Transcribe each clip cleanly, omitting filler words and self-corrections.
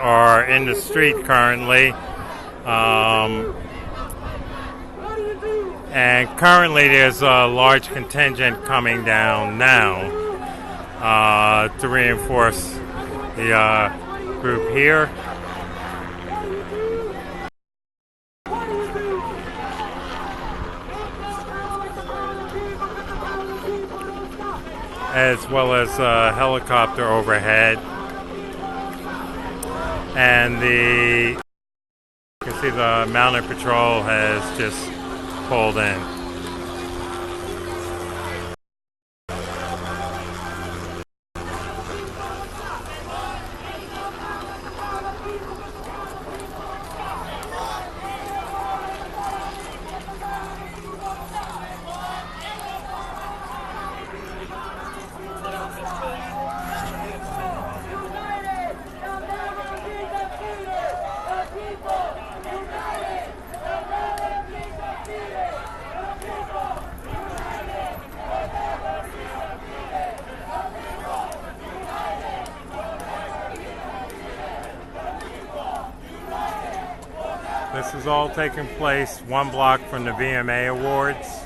are in the street currently. And currently there's a large contingent coming down now to reinforce the group here. As well as a helicopter overhead. And you can see the mounted patrol has just pulled in. This is all taking place 1 block from the VMA Awards.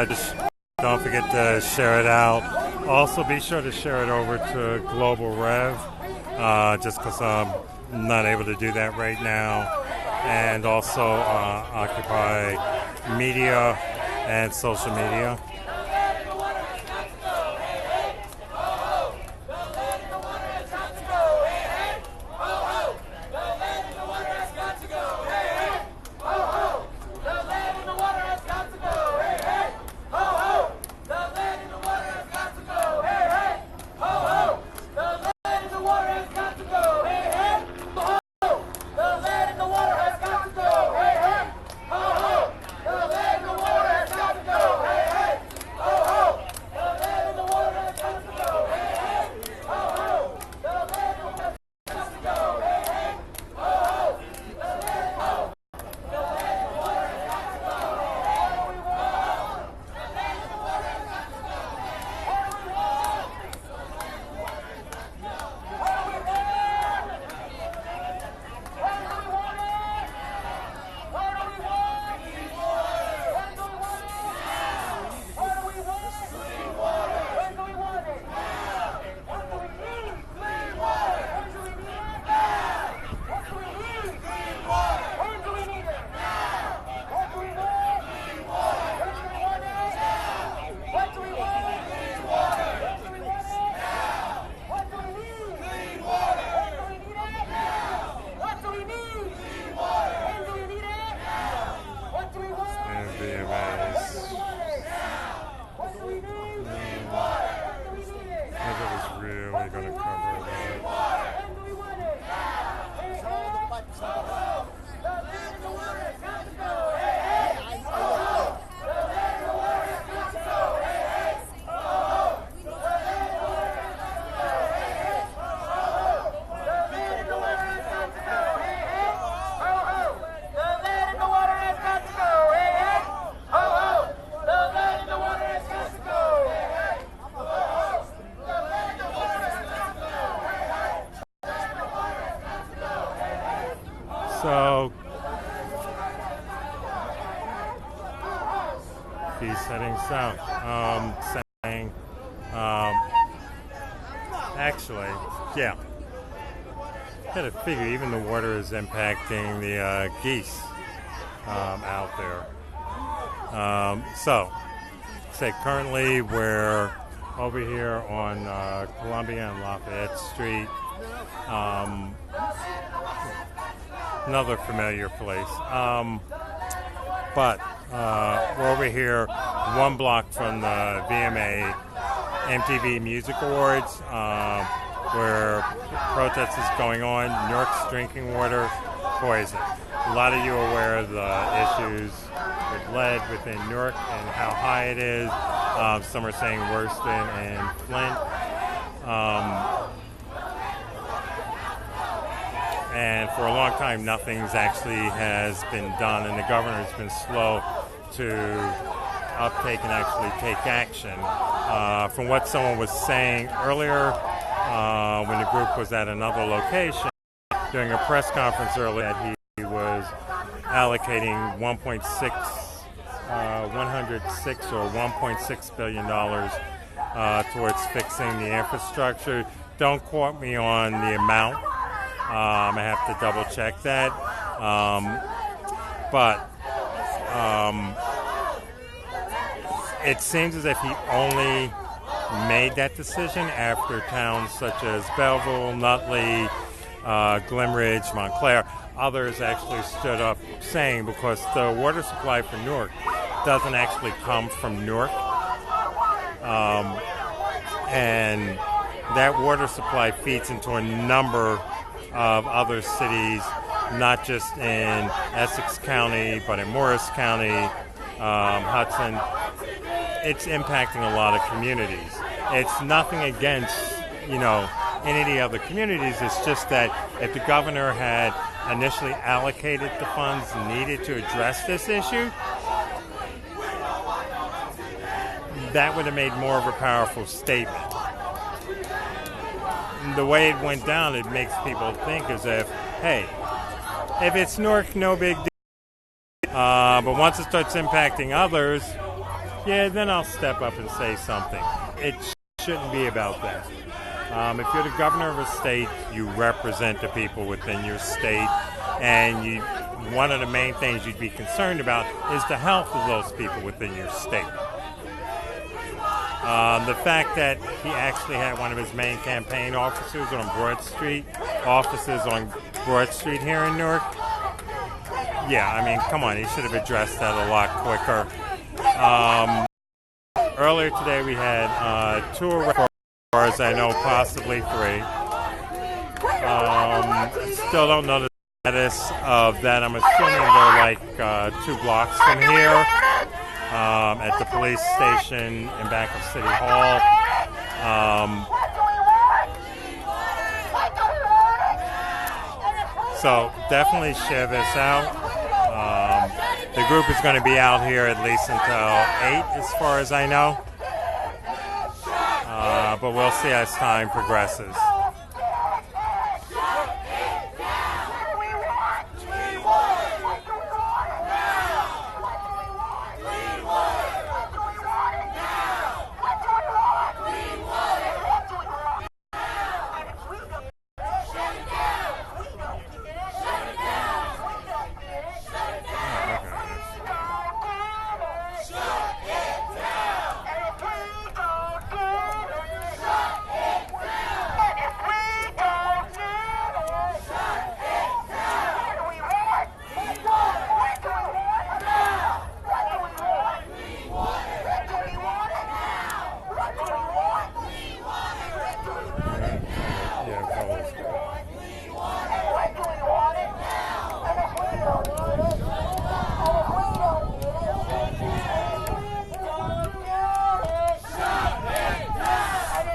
Just don't forget to share it out. Also, be sure to share it over to Global Rev, just because I'm not able to do that right now. And also Occupy Media and social media. heading south. Saying, actually, yeah. Gotta figure even the water is impacting the geese out there. So, say currently we're over here on Columbia and Lafayette Street. Another familiar place. But we're over here one block from the VMA MTV Music Awards, where protest is going on. Newark's drinking water poison. A lot of you are aware of the issues with lead within Newark and how high it is. Some are saying worse than in Flint. And for a long time, nothing's actually has been done, and the governor's been slow to uptake and actually take action. From what someone was saying earlier, when the group was at another location, during a press conference earlier, that he was allocating 106 or $1.6 billion towards fixing the infrastructure. Don't quote me on the amount. I have to double check that. But it seems as if he only made that decision after towns such as Belleville, Nutley, Glen Ridge, Montclair, others actually stood up saying, because the water supply for Newark doesn't actually come from Newark. And that water supply feeds into a number of other cities, not just in Essex County, but in Morris County, Hudson. It's impacting a lot of communities. It's nothing against, any of the other communities. It's just that if the governor had initially allocated the funds needed to address this issue, that would have made more of a powerful statement. The way it went down, it makes people think as if, hey, if it's Newark, no big deal. But once it starts impacting others, yeah, then I'll step up and say something. It shouldn't be about that. If you're the governor of a state, you represent the people within your state, and one of the main things you'd be concerned about is the health of those people within your state. The fact that he actually had one of his main campaign offices on Broad Street here in Newark, come on, he should have addressed that a lot quicker. Earlier today we had 2 arrests, as far as I know, possibly 3. Still don't know the status of that. I'm assuming they're like 2 blocks from here. At the police station in back of City Hall. So definitely share this out. The group is going to be out here at least until 8 as far as I know. But we'll see as time progresses.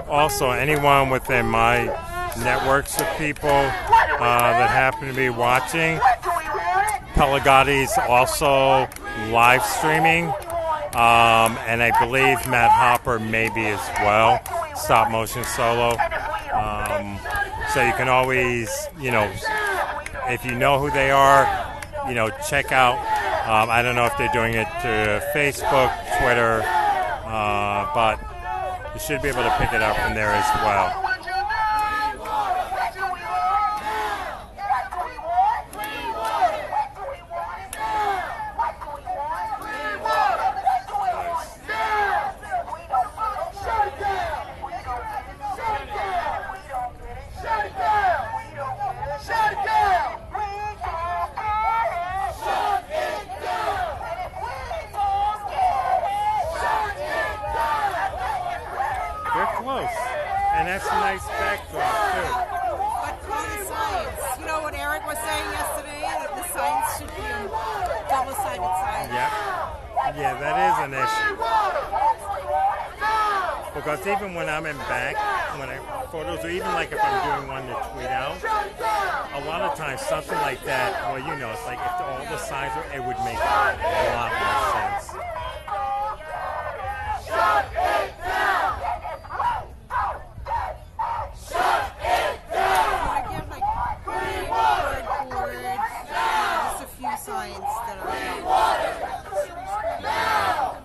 Also, anyone within my networks of people that happen to be watching, Pelagotti's also live streaming, and I believe Matt Hopper may be as well, stop motion solo. So you can always, if you know who they are, check out. I don't know if they're doing it to Facebook, Twitter, but you should be able to pick it up from there as well. And that's a nice backdrop, too. But on the signs, you know what Eric was saying yesterday, that the signs should be double-sided signs. Yep. Yeah, that is an issue. Because even when I'm in back, when I photos, or even like if I'm doing one to tweet out, a lot of times something like that, well, you know, it's like if all the signs were, it would make a lot more sense. Shut it down! Signs that are shut it down!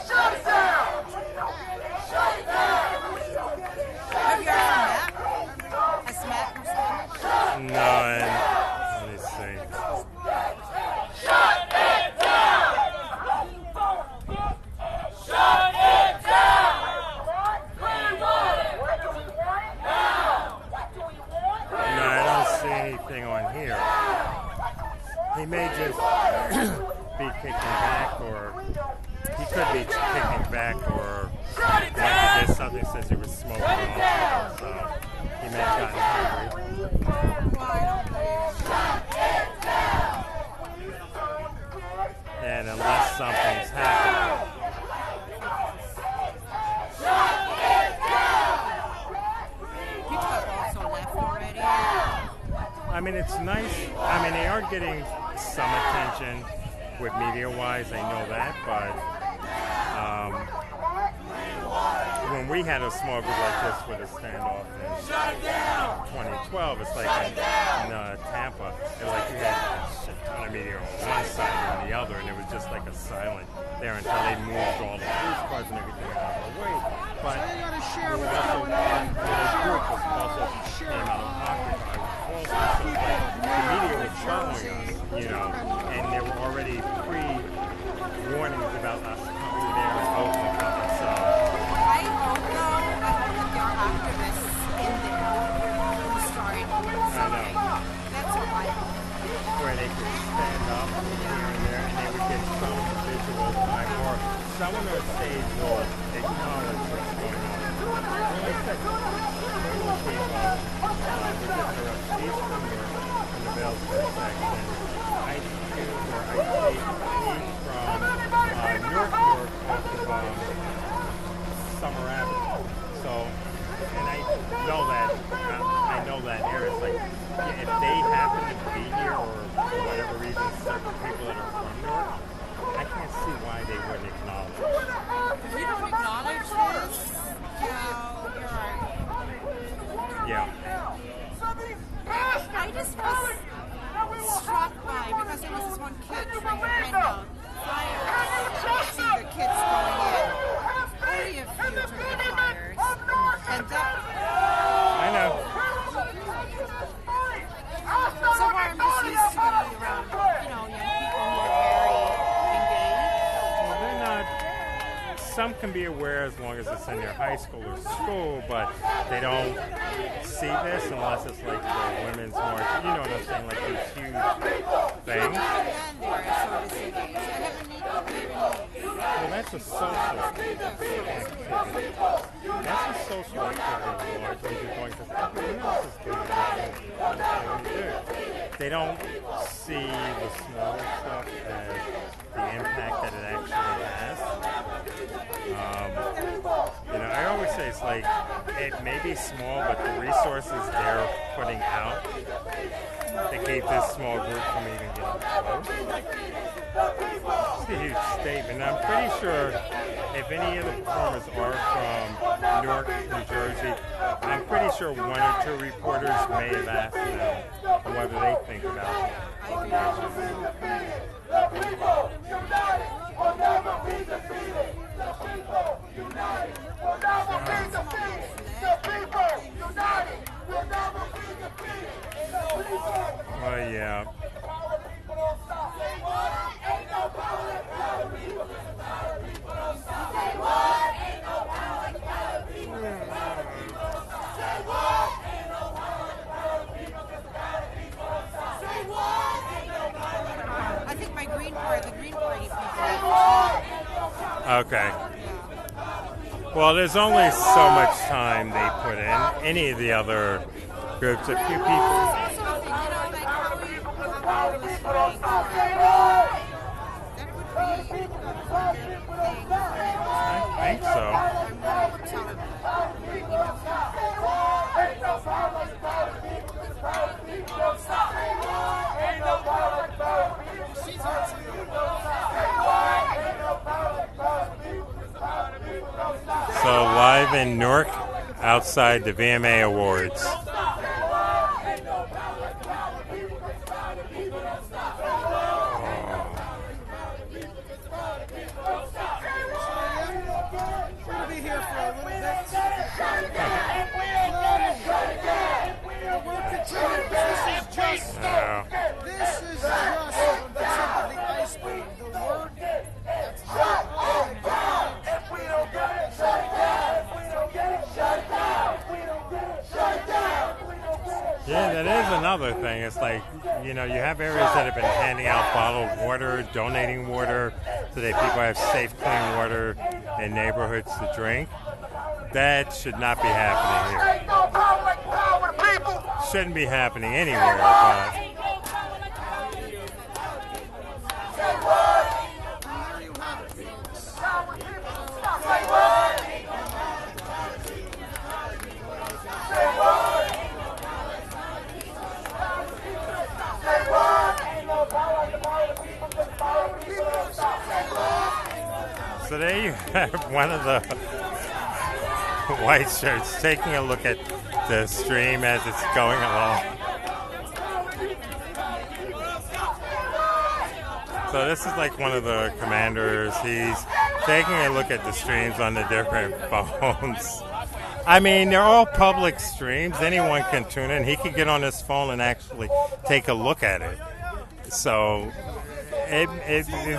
Shut it down! Have you ever met Matt? No, and let me see. Shut it down! Shut it down! No, I don't see anything on here. He may just be kicking back, or he could be kicking back, or like he did something since he was smoking also, so he may have gotten hungry. And unless something's happened. I mean, it's nice. I mean, they are getting some attention with media-wise. I know that, but when we had a small group like this with a standoff in 2012, it's like in Tampa, it was like you had a shit ton of media on one side and on the other, and it was just like a silent there until they moved all the police cars and everything out of the way. But we also, the group was also came out of pocket. The media was following us, you know, and there were already pre-warnings about us coming there and opening up. So I hope that there are activists in there who started something. That's what I hope. Where they could stand up here and there, and they would get some visual time, or someone on stage will acknowledge what's going on. Like I said, East from the Vailsburg section, IDQ or IC from Newark off of Summer Avenue. So, and I know that area. It's like if they happen to be here or for whatever reason, certain people that are from Newark, I can't see why they wouldn't acknowledge it. If you don't acknowledge this, you know, you're right. Yeah. I just was struck by, because there was this one kid trying to bring out fires, see the kids going in. Only a few took the fires. And that... I know. So far I'm just used to being around, you know, young people who are very engaged. Well, they're not... Some can be aware as long as it's in their high school or school, but they don't see this unless it's like the women's march. You know what I'm saying? Like these huge things. And they are so disengaged. I haven't Well, that's a social activity. That's a social activity, Lord, when you're going to everyone else is doing it. They don't see the smaller stuff as the impact that it actually has. You know, I always say it's like, it may be small, but the resources they're putting out that keep this small group from even getting close. It's a huge statement. I'm pretty sure if any of the performers are from Newark, New Jersey, I'm pretty sure one or two reporters may have asked them whether they think about it. The people united will never be defeated. The people united will never be defeated. The people united will never be defeated. The people. Oh yeah. Say what? Ain't no power like power. People. Say what? Ain't no power like power. People. Say what? Ain't no power like power. People. Say what? Ain't no power like power. I think the Green Party people. Okay. Well, there's only so much time they put in. Any of the other groups, a few people. Also, I think, like how we was fighting for that would be a good thing for him. I think so. I'm going to tell him. So live in Newark, outside the VMA Awards. We'll be here for a little bit. We'll continue. This is just the tip of the iceberg. The word that's not all the time. If we don't get it, shut it down. If we don't get it, shut it down. If we don't get it, shut it down. If we don't get it, Yeah, that is another thing. It's like, you have areas that have been handing out bottled water, donating water so that people have safe, clean water in neighborhoods to drink. That should not be happening here. ain't no power like power, people. Shouldn't be happening anywhere, but There you have it, folks. Say what? Say what? Say what? Ain't no power like the power of people. The power of people don't stop. Say what? so there you have one of the white shirts taking a look at the stream as it's going along. So this is like one of the commanders. He's taking a look at the streams on the different phones. I mean, they're all public streams. Anyone can tune in. He could get on his phone and actually take a look at it. So it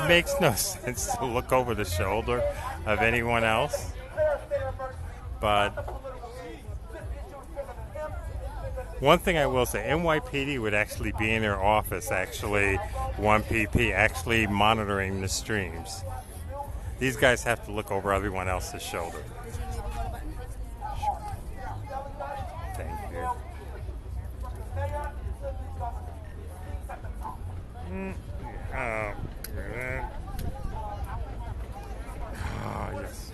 makes no sense to look over the shoulder of anyone else. But one thing I will say, NYPD would actually be in their office, actually, 1PP, actually monitoring the streams. These guys have to look over everyone else's shoulder. Thank you. Yes.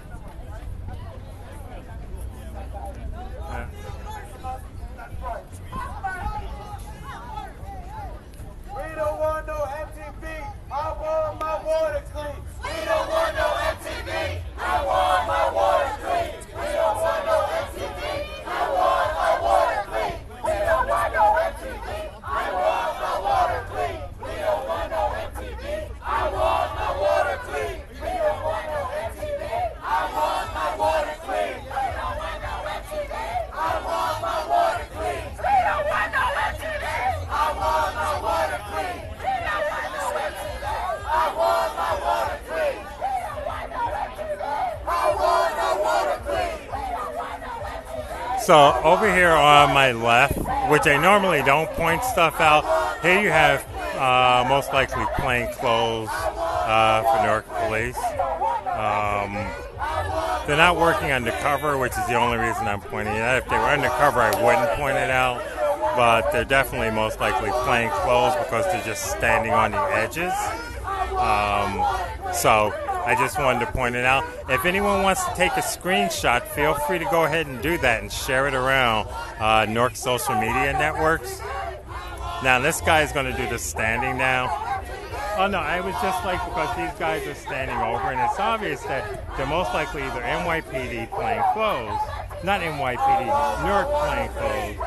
We don't want no MTV. I want my water clean. We don't want no MTV. I want my water clean. We don't want no MTV. I want my water clean. We don't want no MTV. I want my water clean. We don't want no MTV. I want my water clean. We don't want no MTV. I want my water clean. We don't want no MTV. I want my water clean. We don't want no MTV. I want my water clean. We don't want no MTV. I want my water clean. We don't want no MTV. I want my water clean. We don't want no MTV. So over here on my left, which I normally don't point stuff out, here you have most likely plain clothes for Newark Police. They're not working undercover, which is the only reason I'm pointing it out. If they were undercover, I wouldn't point it out. But they're definitely most likely plain clothes because they're just standing on the edges. So I just wanted to point it out. If anyone wants to take a screenshot, feel free to go ahead and do that and share it around Newark social media networks. Now this guy is going to do the standing now. Oh no, I was just like, because these guys are standing over, and it's obvious that they're most likely either NYPD plain clothes, not NYPD, Newark plain clothes,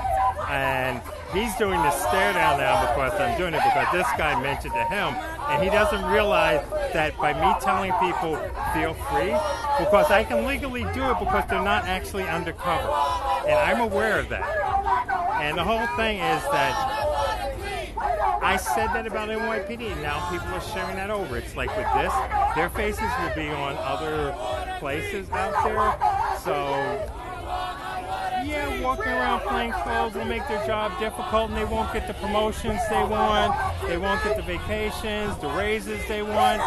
and he's doing the stare down now because I'm doing it because this guy mentioned to him, and he doesn't realize that by me telling people feel free, because I can legally do it because they're not actually undercover, and I'm aware of that. And the whole thing is that I said that about NYPD, and now people are sharing that over. It's like with this, their faces will be on other places out there. So, yeah, walking around plain clothes will make their job difficult, and they won't get the promotions they want. They won't get the vacations, the raises they want.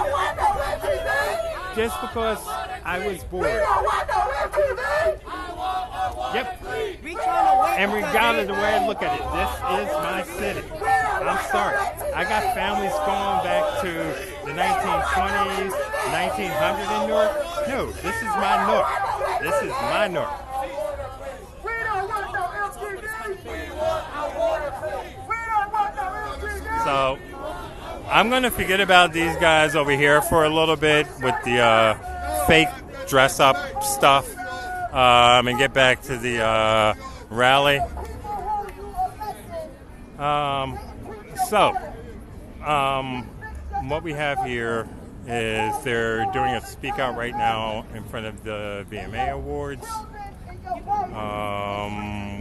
Just because I was bored. Yep. And regardless of the way I look at it, this is my city. I'm sorry. I got families going back to the 1920s, 1900 in Newark. No, this is my Newark. This is my Newark. So I'm going to forget about these guys over here for a little bit with the fake dress-up stuff and get back to the rally. What we have here is they're doing a speak out right now in front of the VMA Awards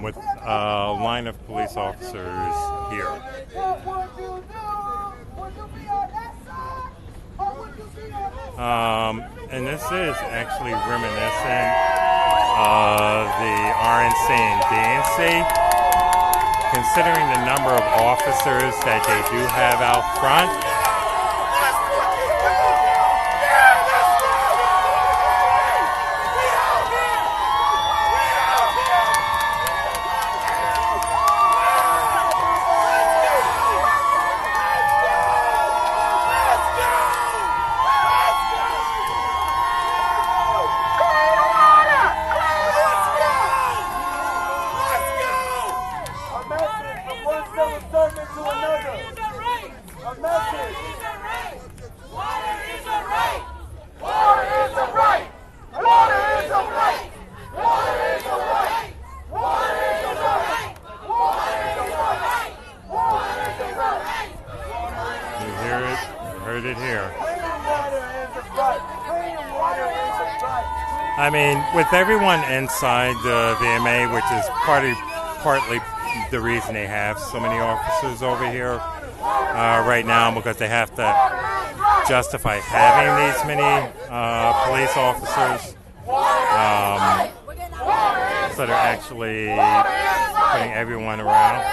with a line of police officers here. And this is actually reminiscent of the RNC and DNC, considering the number of officers that they do have out front. I mean, with everyone inside the VMA, which is partly the reason they have so many officers over here right now, because they have to justify having these many police officers. So they're actually putting everyone around.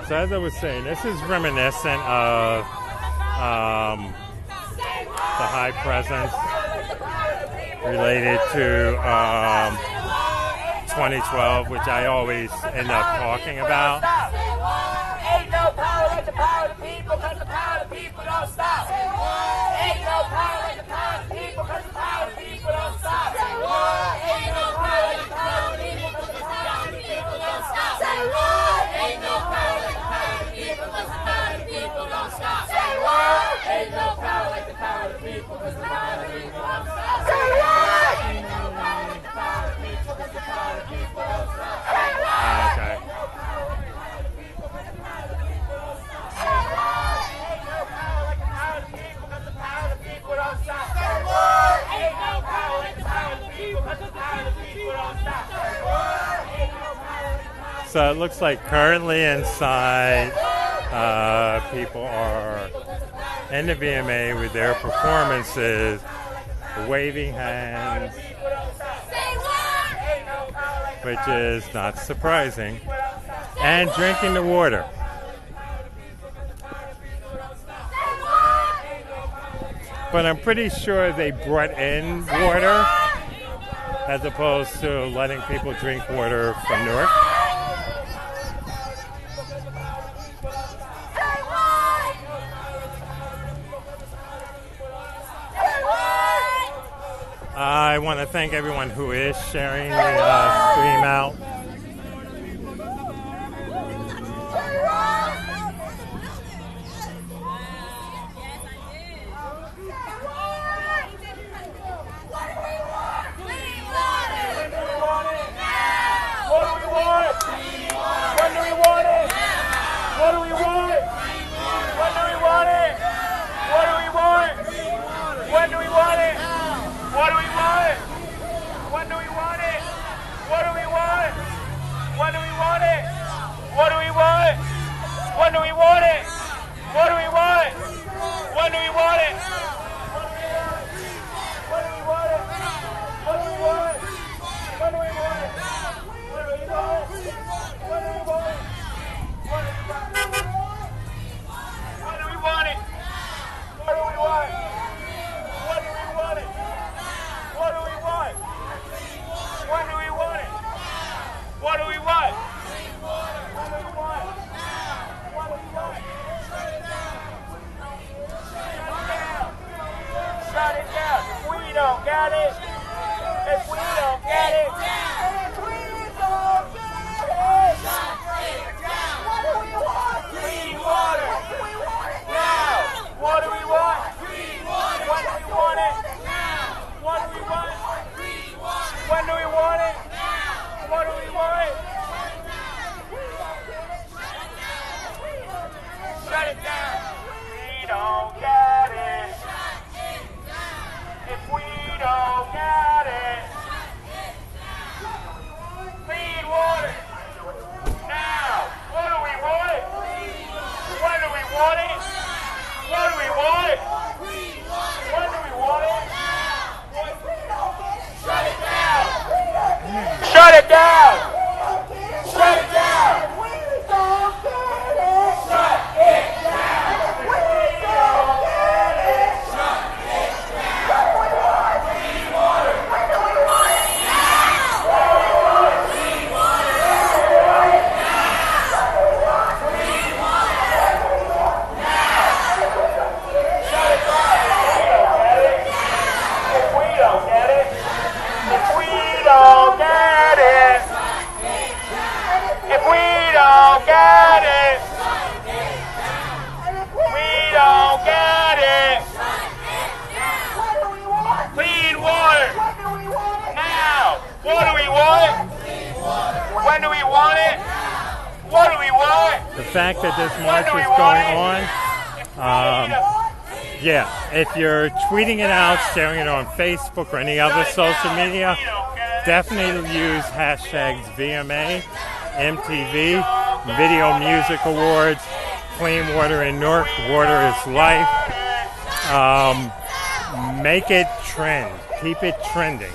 So as I was saying, this is reminiscent of the high presence related to 2012, which I always end up talking about. Ain't no power like the power of the people, because the power of the people don't stop. Ain't no power like the power of the people, because the power of the people don't stop. Ain't no power like the power of the people, because the power of the people don't stop. Ain't no power like the power of the people, because the power of the people don't stop. Ain't no power like the power of the people, because the power of the people don't stop. Ain't no power like the power of the people, because the power of the people don't stop. Okay. So it looks like currently inside, people are in the VMA with their performances, waving hands, which is not surprising, and drinking the water. But I'm pretty sure they brought in water as opposed to letting people drink water from Newark. I want to thank everyone who is sharing the stream out. Shut it down! Shut it down! When do we want it? What do we want? The fact that this march is going on, yeah, if you're tweeting it out, sharing it on Facebook or any other social media, definitely use hashtags VMA, MTV, Video Music Awards, Clean Water in Newark, Water is Life. Make it trend. Keep it trending.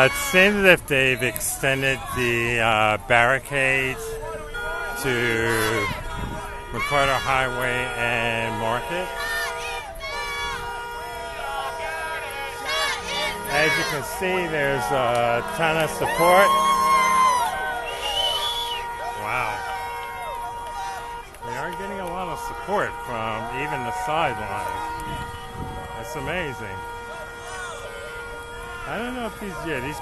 It seems as if they've extended the barricades to McCarter Highway and Market. As you can see, there's a ton of support. Wow. We are getting a lot of support from even the sidelines. That's amazing. I don't know if these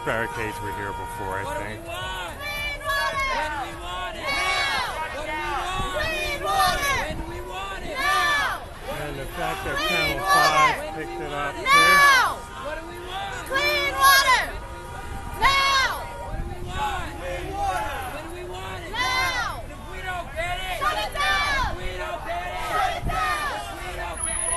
barricades were here before, I think. When do we want it? When do we want it? And the fact that Channel 5 picked it up too. Now! What do we want? Clean water! Now! What do we want? Clean water! When do we want it? Now! If we don't get it, Shut it down! if we don't get it, Shut it down! if we don't get it,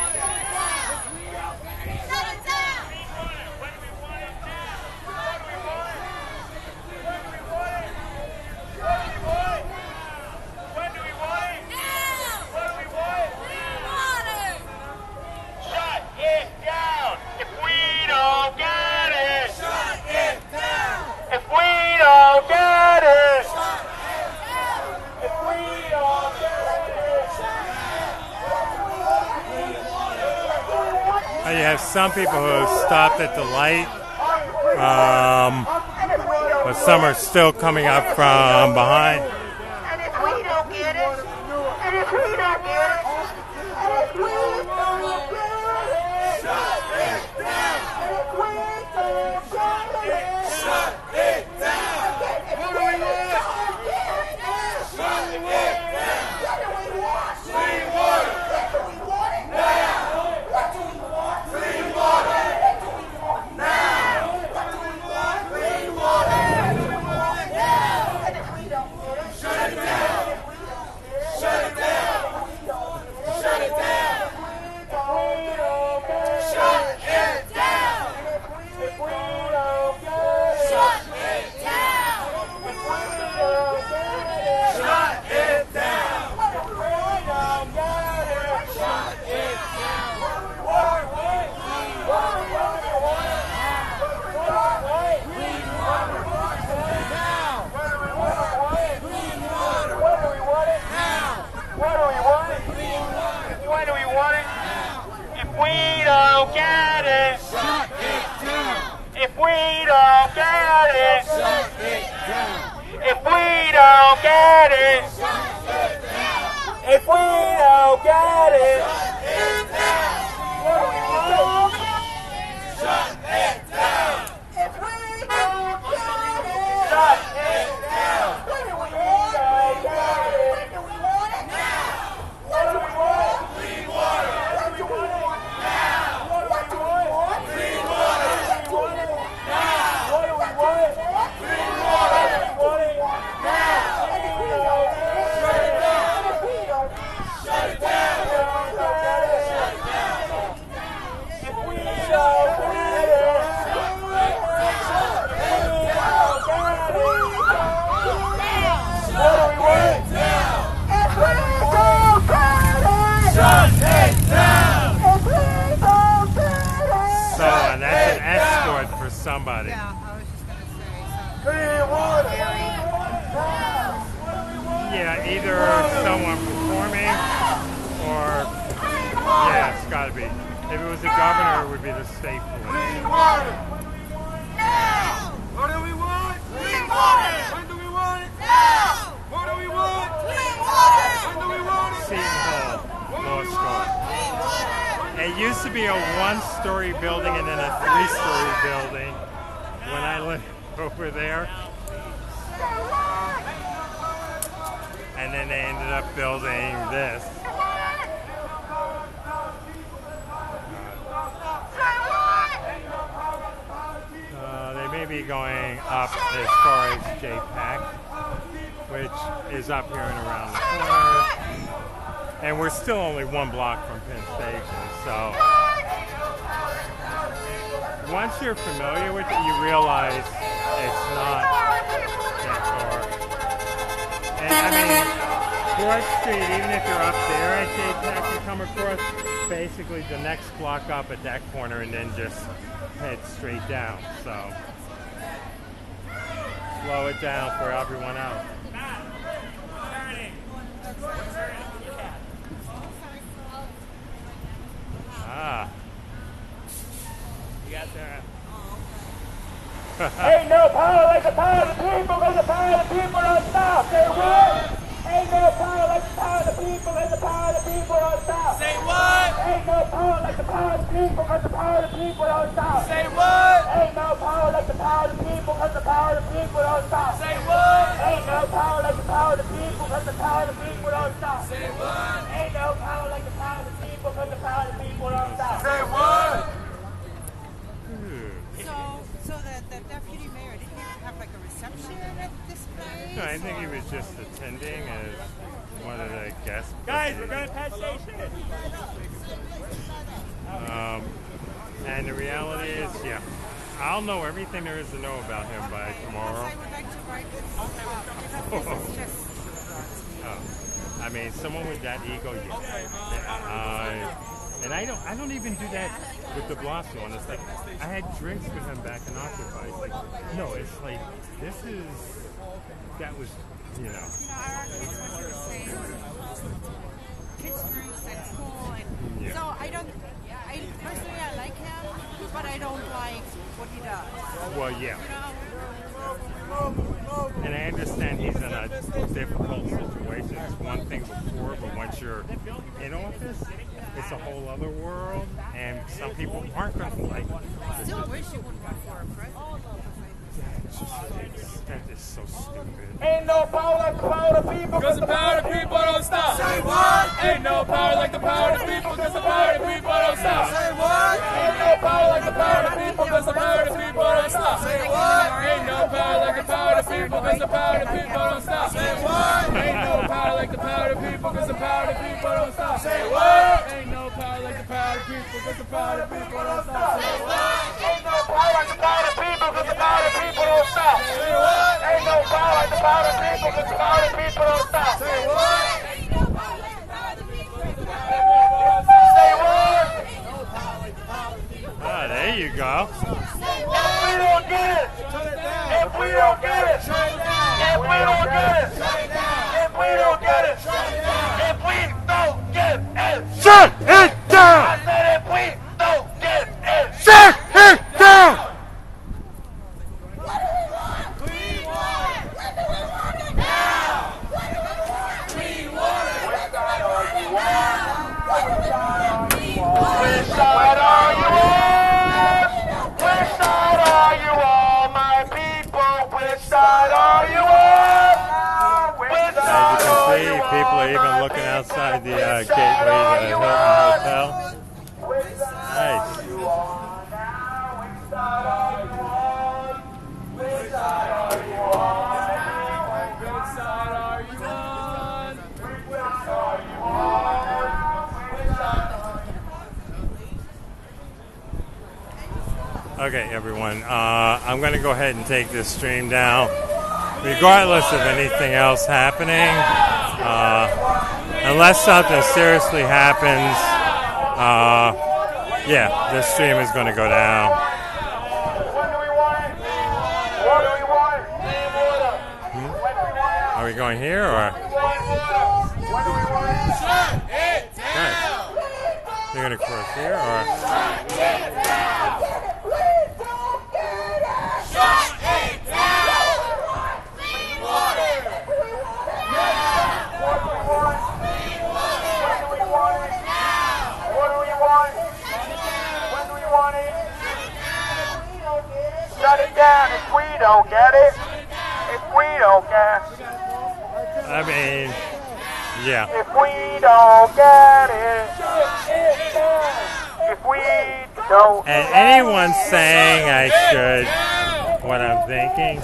You have some people who stopped at the light, but some are still coming up from behind. And if we don't get it, and if we don't get it, and if we don't get it, shut it down. And if we don't get it, shut it down. What do we want? Shut it down. What do we want? Clean water. What do we want? Now. What do we want? Clean water. What do we want? Now. What do we want? Clean water. What do we want? Now. And if we don't get it, shut it down. Shut it down. Shut it down. Shut it down. If we don't get it, shut it down. If we don't get it, shut it down. If we don't get it, shut it down. What do we want? Why do we want it? If we don't get it, shut it down. If we don't get it, shut it down. If we don't get it, shut it down. If we don't get it, shut it down. What do we want? Shut it down. If we don't get it, shut it down. What do we want? When do we want it? Now. What do we want? Clean water. What do we want? Now. What do we want? Clean water. What do we want? Now. What do we want? Clean water. What do we want? Now. And if we don't get it, shut it down. And if we don't shut it down. Shut it down. If we don't get it, shut it down. What do we want? If we don't get it, shut it down. If we don't get it, So that's an escort for somebody. Yeah, I was just going to say. clean water. Yeah, either someone performing or, yeah, it's got to be. If it was the governor, it would be the state police. Clean water. Now. What do we want? Clean water. When do we want it? Now. What do we want? Clean water. When do we want it? Seton Hall Law School. Clean water. It used to be a one-story building and then a three-story building when I lived over there. And then they ended up building this. They may be going up as far as JPAC, which is up here and around the corner. And we're still only one block from Penn Station, so once you're familiar with it, you realize it's not that far. And I mean, 4th Street, even if you're up there at JPAC, you come across basically the next block up at that corner and then just head straight down. So slow it down for everyone else. Ah. You got there. Ain't no power like the power of the people, because the power of the people don't stop. Say what? Ain't no power like the power of the people, because the power of the people don't stop. Say what? Ain't no power like the power of the people, because the power of the people don't stop. Say what? Ain't no power like the power of the people, because the power of the people don't stop. Say what? Ain't no power like the power of the people, because the power of the people don't stop. Say what? Ain't no power like the power of the people, because the power of the people don't stop. Say what? So the deputy mayor, did he have like a reception at this place? No, I think he was just attending as one of the guests. Guys, we're going to Penn Station. And the reality is, yeah, I'll know everything there is to know about him by tomorrow. I would like to write this up because this is just... I mean, someone with that ego, and I don't even do that with the Blasio one. It's like, I had drinks with him back in Occupy. It's like, no, it's like, that was, you know. our kids went to the same kids groups at school, and Yeah. so I personally, I like but I don't like what he does. Well, yeah. You know? And I understand he's in a difficult situation. It's one thing before, but once you're in office, it's a whole other world, and some people aren't going to like it. I still wish you wouldn't run for a president. That is so stupid. Ain't no power like the power of the people, cause the power of the people don't stop. Say what? Ain't no power like the power of the people, cause the power of the people don't stop. Say what? Ain't no power like the power of the people, cause the power of the people don't stop. Say what? Ain't no power like the power of the people, cause the power of the people don't stop. Say what? Ain't no power like the power of the people, cause the power of the people don't stop. Say what? Ain't no power like the power of the people, cause the power of the people don't stop. Say what? Ain't no power like the power of the people, cause the power of the people don't stop. Say what? Ain't no power like the power of the people, cause the power of the people don't stop. Say what? Say what? Ah, there you go. If we don't get it, if we don't get it, if we don't get it, if we don't get it, if we don't get it, Shut it down! I said if we don't get it, Shut it down! which side are you on? Which side are you on, my people? Which side are you on? Which As side you are can you see, on, people are even my looking people? outside the Which gateway side to the are you Hilton on? Hotel. Which side Nice. are you on now? Which side are you on? Which side are you on? Which side are you on? Which side are you on? Which side are Okay, everyone, I'm going to go ahead and take this stream down, regardless of anything else happening. Unless something seriously happens, yeah, this stream is going to go down. What do we want? What do we want? Are we going here or? What do we want? Shut it Okay. down! You're going to cross here or? Shut it down! Clean water! What do we want? When do we want it? What do we want? When do we want it? Shut it down if we don't get it. If we don't get it. I mean, yeah. If we don't get it. If we don't. And anyone saying I should, what I'm thinking,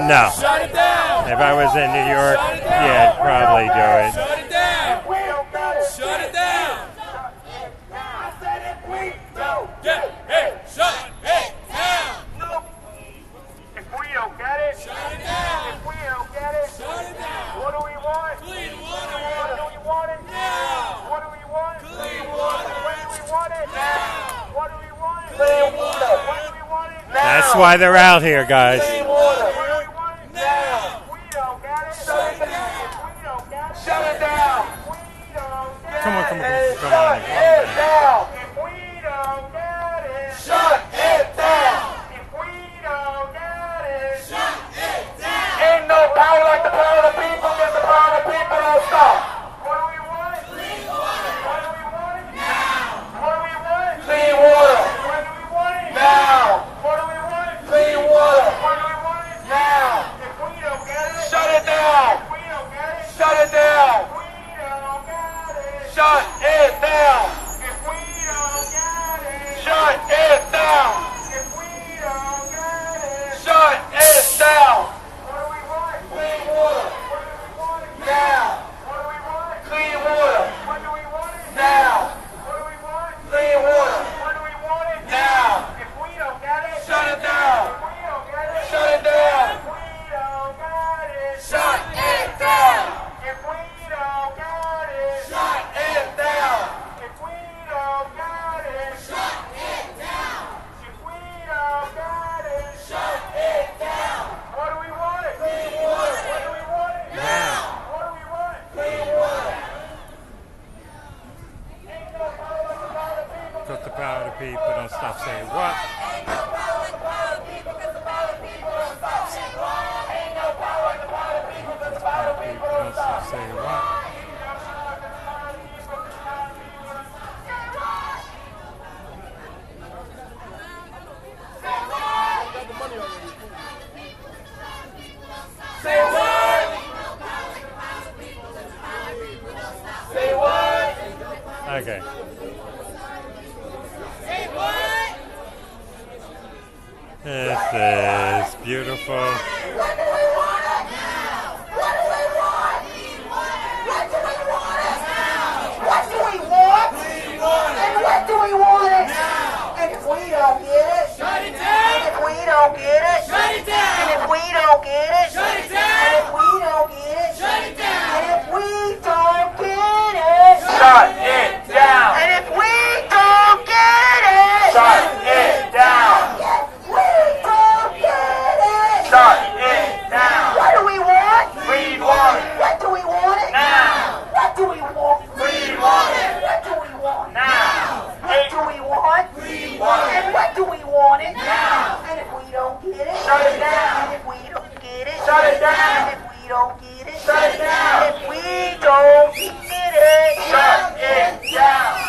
no. Shut it down! If I was in New York, yeah, I'd probably do it. Shut it down! We don't get it. Shut it down! I said if we don't. Get it! Shut it down! No. If we don't get it. Shut it down! If we don't get it. Shut it down! What do we want? Clean What do water! we want it? Now! What do we want? Clean water! When do we want it? Now! What do we want? Clean water. When do we want it? That's why they're out here, guys. Clean water. When do we want it? Now. If we don't get it. Shut it down. If we don't get it. Shut it down. If we don't get it. Come on, come on, come on. Shut it down. If we don't get it. Shut it down. If we don't get it. Shut it down. Ain't no power like the power of the people, cause the power of the people don't stop. What do we want? Clean water. What do we want? Now. What do we want? Clean water. When do we want it? Now. What do we want? Clean water. When do we want it? Now. If we don't get it. Shut it down. If we don't get it. Shut it down. If we don't get it. Shut it down. If we don't get it. Shut it down. If we don't get it. Shut it down. What do we want? Clean water. When do we want it? Now. What do we want? Clean water. When do we want it? Now. What do we want? Clean water. When do we want it? Now. If we don't get it, shut it down. If we don't get it, shut it down. If we don't get it, shut it down. If we don't get it, shut it down. because the power of the people don't stop. Say what? Ain't no power like the power of the people, because the power of the people don't stop. Say what? Ain't no power like the power of the people, because the power of the people don't stop. Say what? Say what? Say what? Okay. Say what? This is beautiful. What do we want it now? What do we want? What do we want it now? What do we want? And what do we want it now? And if we don't get it, shut it down. And if we don't get it, shut it down. And if we don't get it, shut it down. And if we don't get it, shut it down. And if we don't get it, shut it down. And if we don't get it, shut it down. Shut it down. What do we want? We want it. What do we want it? Now. What do we want? We want it. What do we want? Now. What do we want? We want it. And what do we want it? Now. And if we don't get it, shut it down. And if we don't get it, shut it down. And if we don't get it, shut it down. And if we don't get it, shut it down.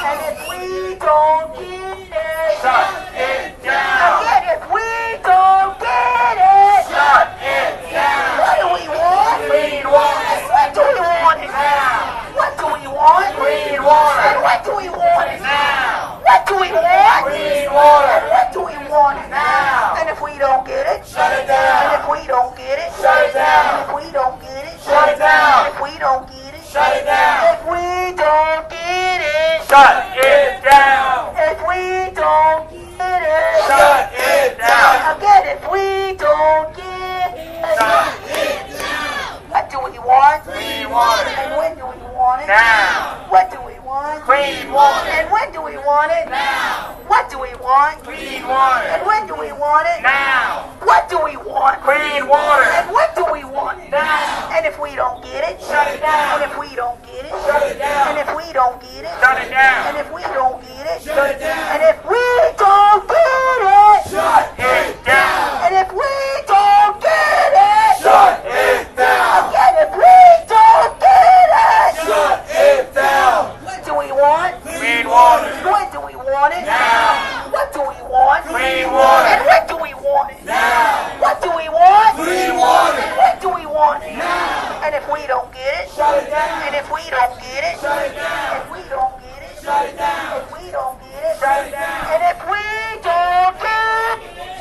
And if we don't get it, shut it down. Again, if we don't get it, shut it down. What do we want? We want it. What do we want it now? What do we want? We want it. And what do we want it now? What do we want? We want it. And what do we want it now? And if we don't get it, shut it down. And if we don't get it, shut it down. And if we don't get it, shut it down. And if we don't get it, shut it down. If we don't get it, shut it down. If we don't get it, shut it down. Again, if we don't get it, shut it down. What do we want? We want it. And when do we want it? Now. What do we want? We want it. And when do we want it? Now. What do we want? We want it. And when do we want it? Now. What do we want? Clean water. And what do we want it? Now. And if we don't get it, shut it down. And if we don't get it, shut it down. And if we don't get it, shut it down. And if we don't get it, shut it down. And if we don't get it, shut it down. And if we don't get it, shut it down. Again, if we don't get it, shut it down. What do we want? Clean water. When do we want it? Now. What do we want? Clean water. And when do we want it? Now. What do we want? Clean water. And when do we want it? Now. And if we don't get it, shut it down. And if we don't get it, shut it down. If we don't get it, shut it down. If we don't get it, shut it down. And if we don't get it,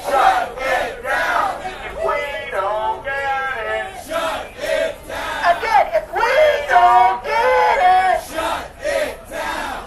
shut it down. If we don't get it, shut it down. Again, if we don't get it, shut it down.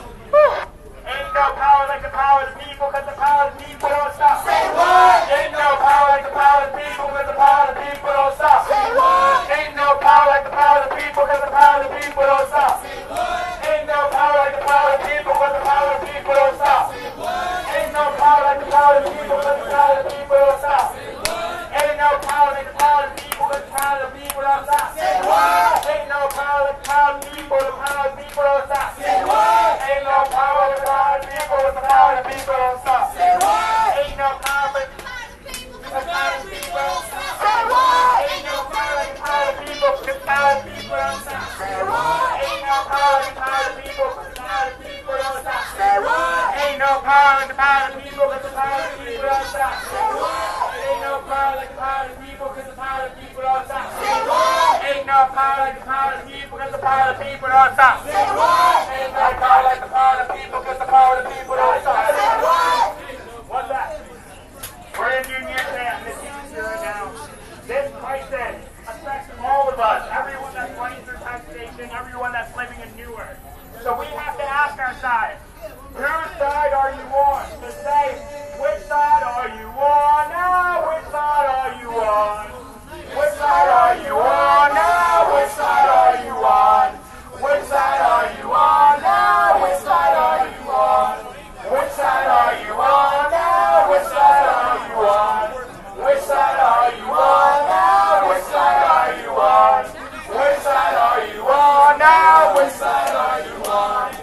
Ain't no power like the power of the people, because the power of the people don't stop. Say what? Ain't no power like the power of the people, because the power of the people don't stop. Say what? Ain't no power like the power of the people, because the power of the people don't stop. Say what? Ain't no power like the power of the people, because the power of the people don't stop. Say what? Ain't no power like the power of the people, because the power of the people don't stop. Say what? Ain't no power like the power of the people, because the power of the people don't stop. Say what? Ain't no power like the power of the people, the power of the people don't stop. Say what? Ain't no power like the power of the people, the power of the people don't stop. Say what? Ain't no power like the power of the people, the power of the people don't stop. Say what? Ain't no power like the power of the people, the power of the people don't stop. Say what? Ain't no power like the power of the people, the power of the people don't stop. Say what? Ain't no power like the power of the people, because the power of the people don't stop. Say what? Ain't no power like the power of the people, because the power of the people don't stop. Say what? Ain't no power like the power of the people, because the power of the people don't stop. Say what? Ain't no power like the power of the people, because the power of the people don't stop. Say what? What's that? We're in Union Town. This is right now. This crisis affects all of us. Everyone that's running through Penn Station, everyone that's living in Newark. So we have to ask ourselves, whose side are you on? To say, which side are you on now? Which side are you on? Which side are you on now? Which side are you on? Which side are you on now? Which side are you on? Which side are you on now? Which side are you on? Which side are you on now? Which side are you on? Which side are you on now? Which side are you on?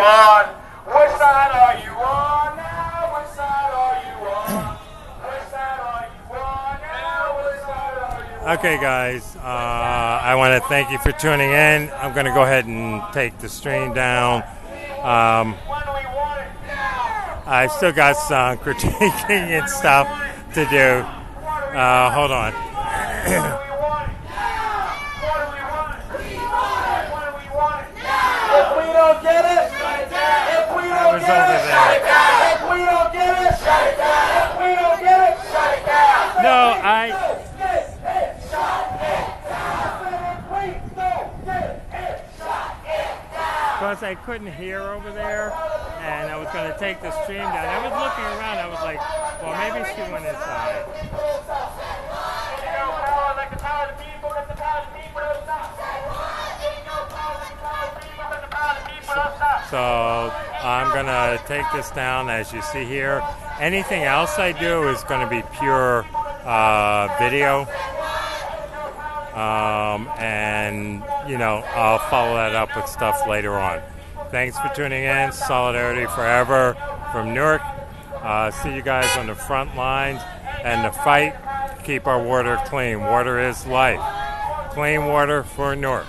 on? Which side are you on now? Which side are you on? Which side are you on now? Which side are you on? Okay, guys, I want to thank you for tuning in. I'm going to go ahead and take the stream down. I've still got some critiquing and stuff to do. Hold on. If we don't get it, if we don't get it, shut it down. If we don't get it, shut it down. If we don't get it, shut it down. No, because I couldn't hear over there, and I was going to take the stream down. I was looking around. I was like, well, maybe she went inside. So I'm going to take this down, as you see here. Anything else I do is going to be pure video. And, you know, I'll follow that up with stuff later on. Thanks for tuning in. Solidarity forever from Newark. See you guys on the front lines and the fight. Keep our water clean. Water is life. Clean water for Newark.